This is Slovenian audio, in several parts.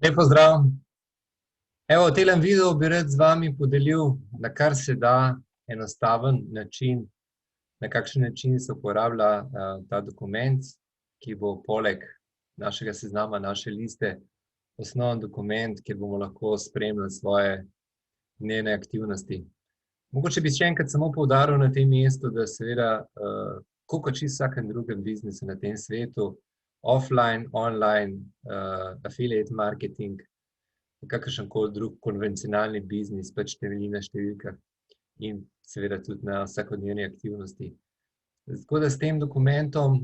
Lep pozdrav. Evo, v tem videu bi rad z vami podelil, na kar se da enostaven način, na kakšen način se uporablja ta dokument, ki bo poleg našega seznama, naše liste, osnoven dokument, kjer bomo lahko spremljali svoje dnevne aktivnosti. Mogoče bi še enkrat samo poudaril na tem mestu, da seveda, kot čisto vsakem drugem biznisu na tem svetu, offline, online, affiliate marketing, kakršenkoli drug konvencionalni biznis pač temelji na številkah in seveda tudi na vsakodnevni aktivnosti. Tako da s tem dokumentom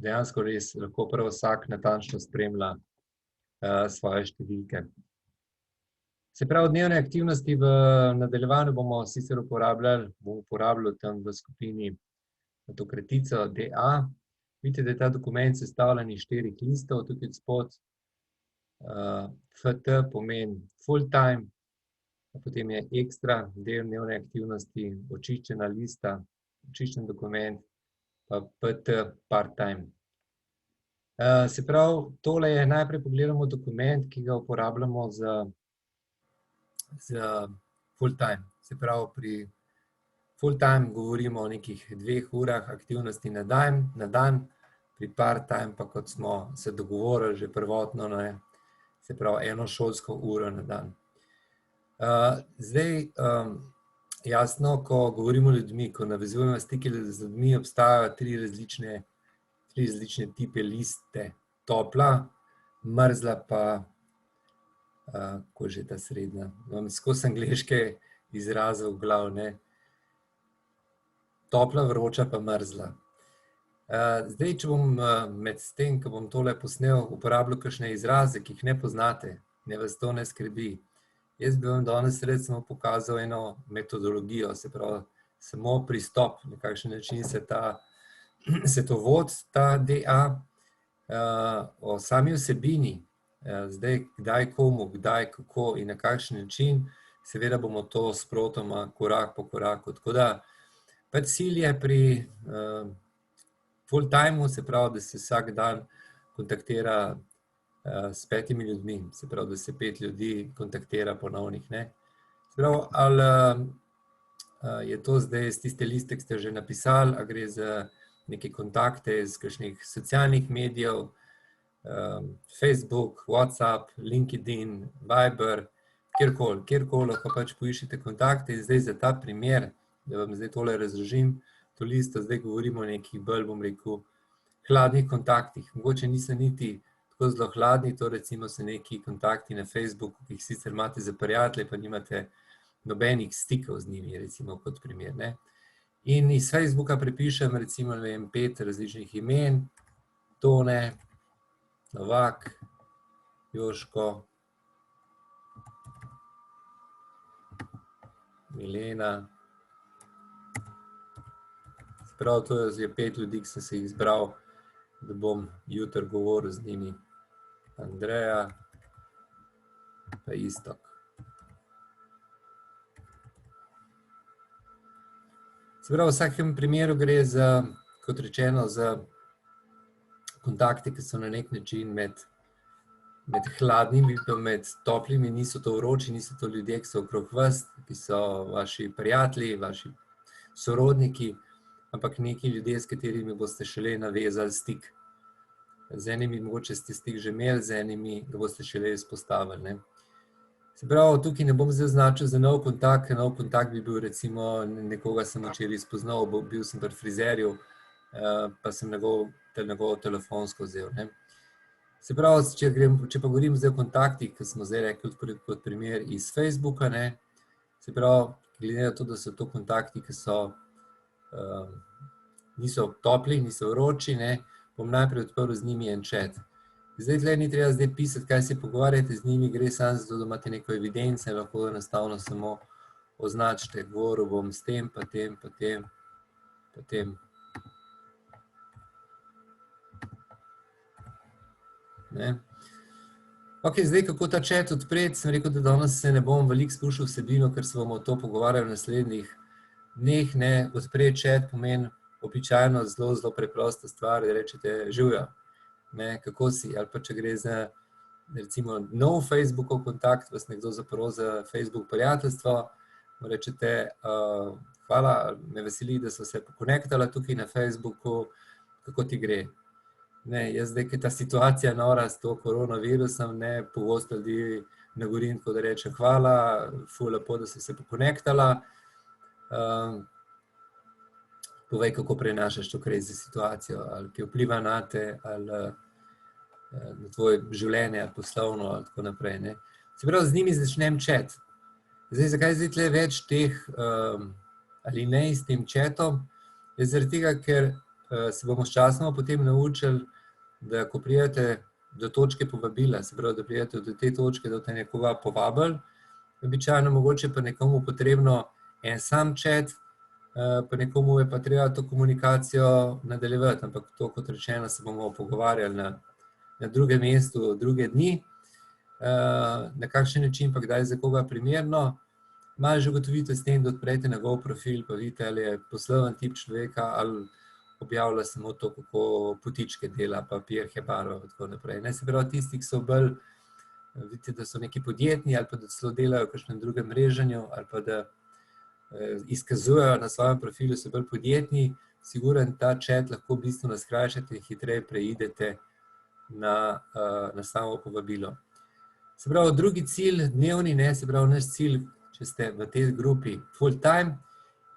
dejansko res lahko prav vsak natančno spremlja svoje številke. Se pravi, dnevne aktivnosti v nadaljevanju bomo sicer uporabljali tam v skupini to kratico DA. Vidite, da je ta dokument sestavljen iz 4 listov, tukaj spod. FT pomeni full time, potem je ekstra del dnevne aktivnosti, očiščena lista, očiščen dokument, pa PT part time. Se pravi, tole je, najprej pogledamo dokument, ki ga uporabljamo za full time. Se pravi, pri full time govorimo o nekih 2 urah aktivnosti na dan, pri part time pa, kot smo se dogovorili že prvotno, se pravi, 1 šolsko uro na dan. Zdaj, jasno, ko govorimo z ljudmi, ko navezujemo stike z ljudmi, obstajajo 3 različne tipe liste. Topla, mrzla pa, kako že ta srednja, imam skozi angleške izraze v glavi, ne. Topla, vroča pa mrzla. Zdaj, če bom med tem, ko bom tole posnel, uporabljal kakšne izraze, ki jih ne poznate, ne vas to ne skrbi. Jaz bi vam danes rad samo pokazal eno metodologijo, se pravi, samo pristop, na kakšen način se to vodi, ta DA, o sami vsebini, zdaj, kdaj komu, kdaj, kako in na kakšen način, seveda bomo to sprotoma, korak po koraku. Tako da, pač cilj je pri full timeu, se pravi, da se vsak dan kontaktira s 5 ljudmi, se pravi, da se 5 ljudi kontaktira ponovnih, ne. Se pravi, ali je to zdaj iz tiste liste, ki ste že napisali, ali gre za neke kontakte iz kakšnih socialnih medijev, Facebook, WhatsApp, LinkedIn, Viber, kjerkoli lahko pač poiščete kontakte. In zdaj za ta primer, da vam zdaj tole razložim, to listo, zdaj govorimo o nekih bolj, bom rekel, hladnih kontaktih. Mogoče niso niti tako zelo hladni, to recimo so neki kontakti na Facebooku, ki jih sicer imate za prijatelje, pa nimate nobenih stikov z njimi, recimo kot primer, ne. In iz Facebooka prepišem recimo, ne vem, 5 različnih imen, Tone, Novak, Joško, Milena. Se pravi, to je 5 ljudi, ki sem se jih izbral, da bom jutri govoril z njimi. Andreja, pa Iztok. Se pravi, v vsakem primeru gre za, kot rečeno, za kontakte, ki so na nek način med hladnimi pa med toplimi, niso to vroči, niso to ljudje, ki so okrog vas, ki so vaši prijatelji, vaši sorodniki, ampak neki ljudje, s katerimi boste šele navezali stik. Z enimi mogoče ste stik že imeli, z enimi ga boste šele vzpostavili, ne. Se pravi, tukaj ne bom zdaj označil za nov kontakt, ker nov kontakt bi bil recimo, nekoga sem včeraj spoznal, bil sem pri frizerju, pa sem njegovo telefonsko vzel, ne. Se pravi, če pa govorim zdaj o kontaktih, ki smo zdaj rekli kot primer iz Facebooka, ne, se pravi, glede na to, da so to kontakti, ki so niso topli, niso vroči, ne, bom najprej odprl z njimi en chat. Zdaj, tule ni treba zdaj pisati, kaj se pogovarjate z njimi, gre samo za to, da imate neko evidenco in lahko enostavno samo označite, govoril bom s tem, pa tem, pa tem, pa tem. Ne. Okej, zdaj, kako ta chat odpreti, sem rekel, da danes se ne bom veliko spuščal vsebino, ker se bomo to pogovarjali v naslednjih dneh, ne. Odpreti chat pomeni običajno zelo preprosta stvar, da rečete živjo, ne, kako si, ali pa če gre za recimo nov Facebookov kontakt, vas nekdo zaprosil za Facebook prijateljstvo, mu rečete, hvala, me veseli, da so se pokonektala tukaj na Facebooku, kako ti gre. Ne, jaz zdaj, ki je ta situacija nora s to koronavirusom, ne, pogosto ljudi nagovorim, tako da rečem hvala, ful lepo, da so se pokonektala. Povej, kako prenašaš to crazy situacijo, ali ki vpliva na te, ali na tvoje življenje, ali poslovno, ali tako naprej, ne. Se pravi, z njimi začnem chat. Zdaj, zakaj zdaj tle več teh alinej s tem chatom? Je zaradi tega, ker se bomo sčasoma potem naučili, da ko pridete do točke povabila, se pravi, da pridete do te točke, da boste nekoga povabili, običajno mogoče pa nekomu potrebno en sam chat, pa nekomu je pa treba to komunikacijo nadaljevati, ampak to, kot rečeno, se bomo pogovarjali na drugem mestu, druge dni, na kakšen način pa kdaj za koga primerno. Malo že ugotovite s tem, da odprete njegov profil, pa vidite, ali je posloven tip človeka, ali objavlja samo to, kako potičke dela, pa pije hebaro, in tako naprej. Ne, se pravi, tisti, ki so bolj, vidite, da so neki podjetni, ali pa da celo delajo v kakšnem drugem mreženju, ali pa da izkazujejo na svojem profilu, so bolj podjetni, sigurno ta chat lahko bistveno skrajšate in hitreje preidete na samo povabilo. Se pravi, drugi cilj, dnevni, ne, se pravi, naš cilj, če ste v tej grupi full time,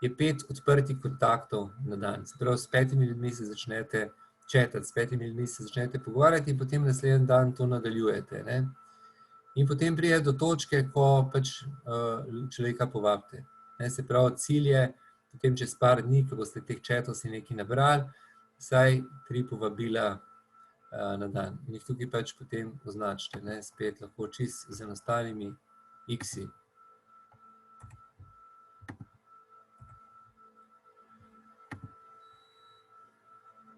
je 5 odprtih kontaktov na dan. Se pravi, s 5 ljudmi se začnete chatati, s 5 ljudmi se začnete pogovarjati in potem naslednji dan to nadaljujete, ne. In potem pride do točke, ko pač človeka povabite. Ne, se pravi, cilj je potem čez par dni, ko boste teh chatov si nekaj nabrali, vsaj 3 povabila na dan. In jih tukaj pač potem označite, ne, spet lahko čisto z enostavnimi X-i.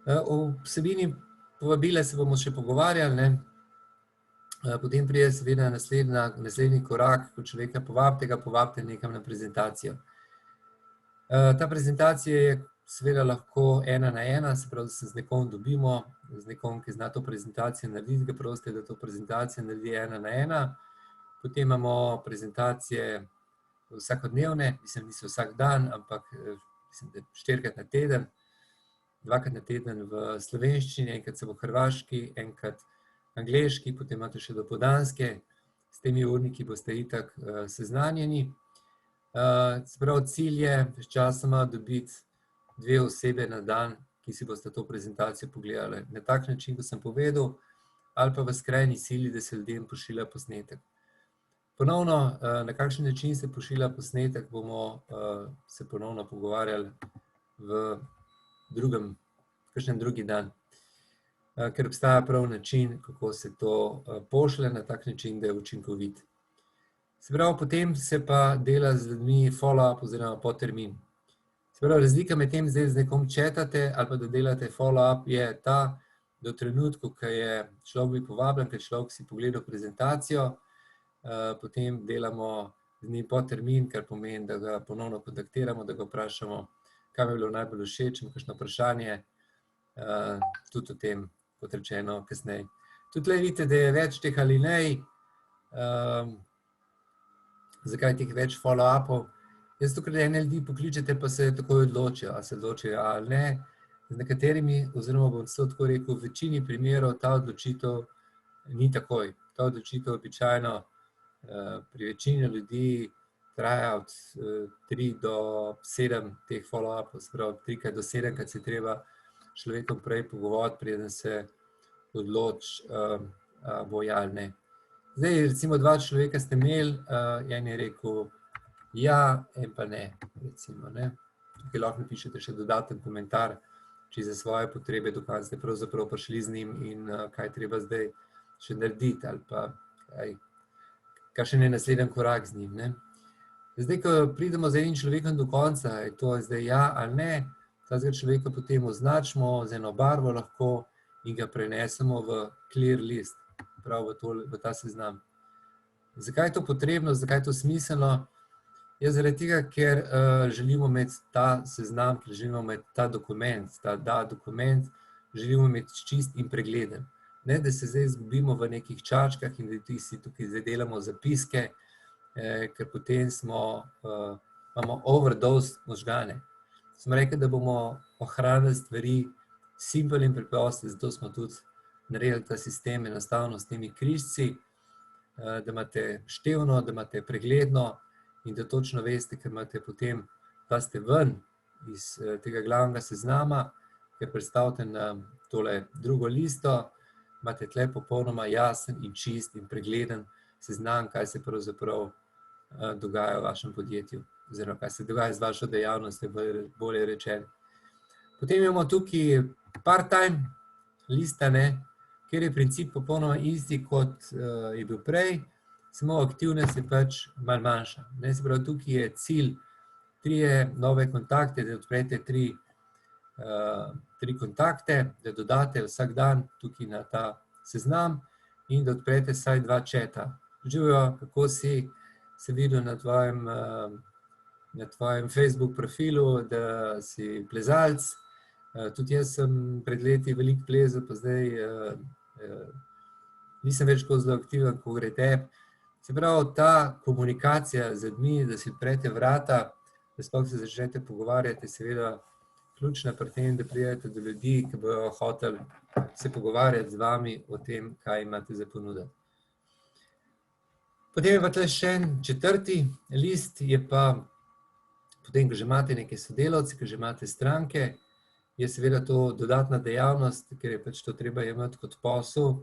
O vsebini povabila se bomo še pogovarjali, ne. Potem pride seveda naslednji korak, ko človeka povabite, ga povabite nekam na prezentacijo. Ta prezentacija je seveda lahko 1 na 1, se pravi, da se z nekom dobimo, z nekom, ki zna to prezentacijo narediti, ga prosite, da to prezentacijo naredi 1 na 1. Potem imamo prezentacije vsakodnevne, mislim, niso vsak dan, ampak mislim, da 4-krat na teden, 2-krat na teden v slovenščini, enkrat se bo hrvaški, enkrat angleški, potem imate še dopoldanske, s temi urniki boste itak seznanjeni. Se pravi, cilj je sčasoma dobiti 2 osebe na dan, ki si boste to prezentacijo pogledali. Na tak način, kot sem povedal, ali pa v skrajni sili, da se ljudem pošilja posnetek. Ponovno, na kakšen način se pošilja posnetek, bomo se ponovno pogovarjali v kakšen drugi dan. Ker obstaja prav način, kako se to pošlje na tak način, da je učinkovit. Se pravi, potem se pa dela z ljudmi follow-up oziroma potermin. Se pravi, razlika med tem, zdaj z nekom chatate ali pa da delate follow-up, je ta, da v trenutku, ko je človek bil povabljen, ko je človek si pogledal prezentacijo, potem delamo z njim potermin, kar pomeni, da ga ponovno kontaktiramo, da ga vprašamo, kaj mi je bilo najbolj všeč, ima kakšno vprašanje, tudi o tem, kot rečeno, kasneje. Tudi tule vidite, da je več teh alinej. Zakaj teh več follow-upov? Jaz tukaj ene ljudi pokličete, pa se takoj odločijo, ali se odločijo ali ne. Z nekaterimi, oziroma bom celo tako rekel, v večini primerov ta odločitev ni takoj. Ta odločitev običajno pri večini ljudi traja od 3 do 7 teh follow-upov, se pravi 3-krat do 7-krat se treba človekom prej pogovoriti, preden se odloči, bo ja ali ne. Zdaj, recimo 2 človeka ste imeli, en je rekel ja, en pa ne, recimo, ne. Tukaj lahko napišete še dodaten komentar, če za svoje potrebe, do kam ste pravzaprav prišli z njim in kaj treba zdaj še narediti, ali pa kakšen je naslednji korak z njim, ne. Zdaj, ko pridemo z enim človekom do konca, je to zdaj ja ali ne, tistega človeka potem označimo z eno barvo lahko in ga prenesemo v clear list, prav v ta seznam. Zakaj je to potrebno, zakaj je to smiselno? Je zaradi tega, ker želimo imeti ta seznam, ker želimo imeti ta dokument, želimo imeti čist in pregleden. Ne, da se zdaj izgubimo v nekih čačkah in da si tukaj zdaj delamo zapiske, ker potem imamo overdose možgane. Smo rekli, da bomo ohranili stvari simple in preproste, zato smo tudi naredili ta sistem enostavno s temi križci, da imate števno, da imate pregledno in da točno veste, ker imate potem, da ste ven iz tega glavnega seznama, ker predstavite na tole drugo listo, imate tle popolnoma jasen in čist in pregleden seznam, kaj se pravzaprav dogaja v vašem podjetju, oziroma kaj se dogaja z vašo dejavnostjo, bolje rečeno. Potem imamo tukaj part-time lista, kjer je princip popolnoma isti, kot je bil prej, samo aktivnost je pač malo manjša. Se pravi, tukaj je cilj 3 nove kontakte, da odprete 3 kontakte, da dodate vsak dan tukaj na ta seznam in da odprete vsaj 2 četa. Živijo, kako si se videl na tvojem Facebook profilu, da si plezalc. Tudi jaz sem pred leti veliko plezal, pa zdaj nisem več tako zelo aktiven, ko gre tebi. Se pravi, ta komunikacija z ljudmi, da si odprete vrata, da sploh se začnete pogovarjati, je seveda ključna pri tem, da pridete do ljudi, ki bojo hoteli se pogovarjati z vami o tem, kaj imate za ponuditi. Potem je pa tle še en 4. list, je pa potem, ko že imate neke sodelavce, ko že imate stranke, je seveda to dodatna dejavnost, ker je pač to treba imeti kot posel.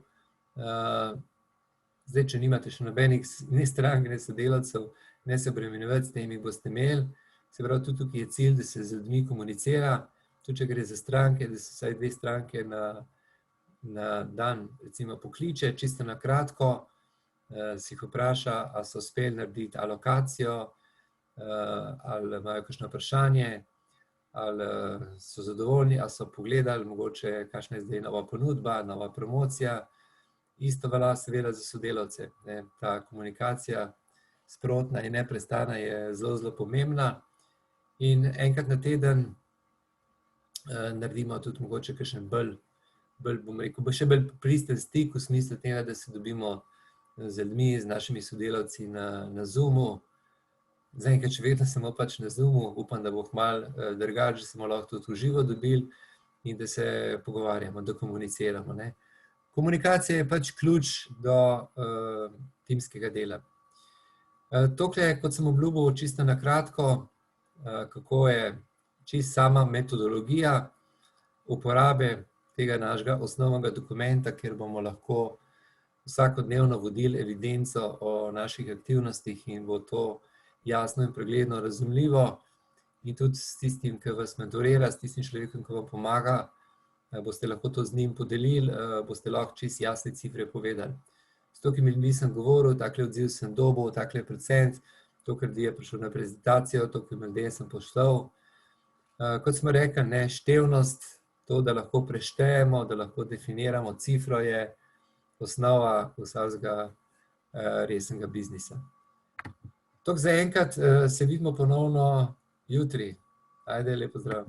Zdaj, če nimate še nobenih ne strank, ne sodelavcev, ne se obremenjevati, s tem jih boste imeli. Se pravi, tudi tukaj je cilj, da se z ljudmi komunicira, tudi če gre za stranke, da se vsaj 2 stranke na dan recimo pokliče, čisto na kratko, si jih vpraša, ali so uspeli narediti alokacijo, ali imajo kakšno vprašanje, ali so zadovoljni, ali so pogledali, mogoče kakšna je zdaj nova ponudba, nova promocija. Isto velja seveda za sodelavce. Ta komunikacija sprotna in neprestana je zelo, zelo pomembna. In enkrat na teden naredimo tudi mogoče kakšen bolj, bom rekel, še bolj pristen stik v smislu tega, da se dobimo z ljudmi, z našimi sodelavci na Zoomu. Zaenkrat še vedno samo pač na Zoomu, upam, da bo kmalu drugače, da se bomo lahko tudi v živo dobili in da se pogovarjamo, da komuniciramo. Komunikacija je pač ključ do timskega dela. Tokle, kot sem obljubil, čisto na kratko, kako je čisto sama metodologija uporabe tega našega osnovnega dokumenta, kjer bomo lahko vsakodnevno vodili evidenco o naših aktivnostih in bo to jasno in pregledno razumljivo. In tudi s tistim, ki vas mentorira, s tistim človekom, ki vam pomaga, boste lahko to z njim podelili, boste lahko čisto jasne cifre povedali. S tokimi ljudmi sem govoril, takle odziv sem dobil, takle procent, toliko ljudi je prišlo na prezentacijo, toliko ljudem sem poslal. Kot smo rekli, števnost, to, da lahko preštejemo, da lahko definiramo cifro, je osnova vsakega resnega biznisa. Toliko za enkrat, se vidimo ponovno jutri. Ajde, lep pozdrav.